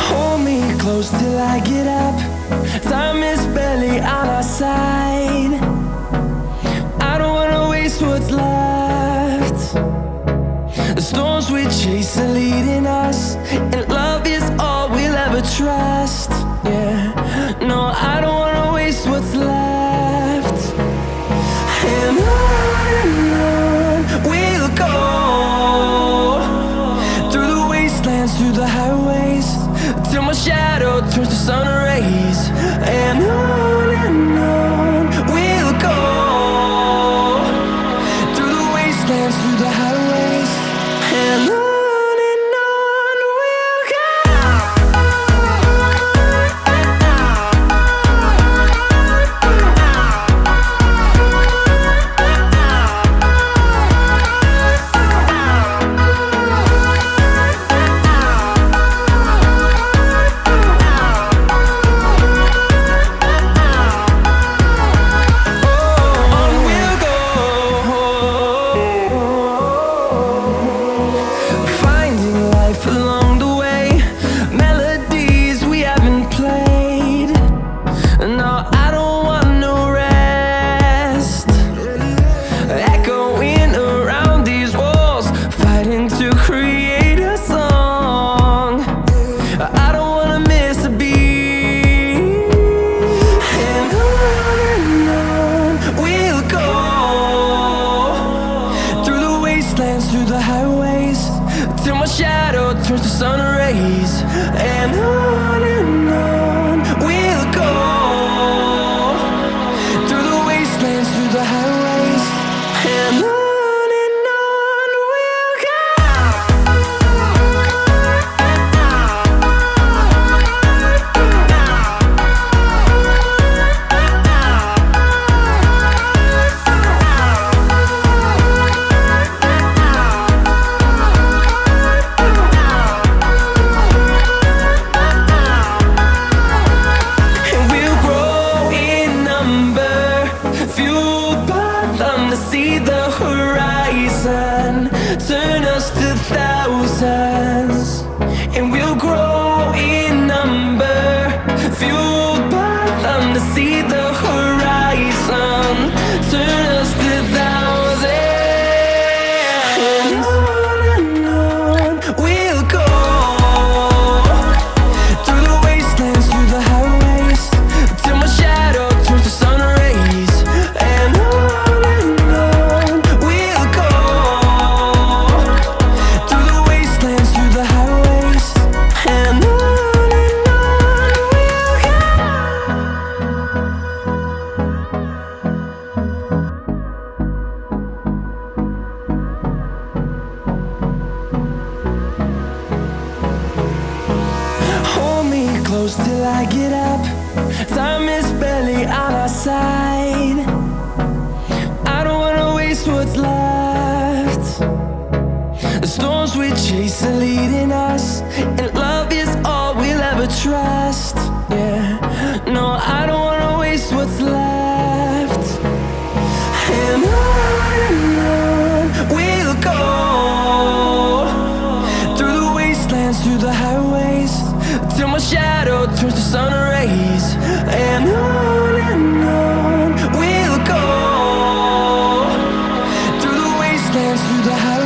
Hold me close till I get up. Time is barely on our side. I don't wanna waste what's left. The storms we chase are leading us, and love is all we'll ever trust. Yeah, no, I don't wanna waste what's left. And on we'll go, through the wastelands, through the highways, till my shadow turns to sun rays. And on we'll go, through the wastelands, through the highways, and on we'll go. Through the highways, till my shadow turns to sun rays. And on we'll go, through the wastelands, through the highways, and on we'll go. See the horizon turn us to thousands, and we'll grow in number, fueled by them to see the horizon turn us to thousands. And on we'll go, through the wastelands, through the highways, till my shadow turns to sun rays. And close till I get up. Time is barely on our side. I don't wanna waste what's left. The storms we chase are leading us, and love is all we'll ever trust. Yeah, no, I don't wanna waste what's left. And on we'll go, through the wastelands, through the highways, till my shadow turns to sun rays. And on we'll go, through the wastelands, through the highways.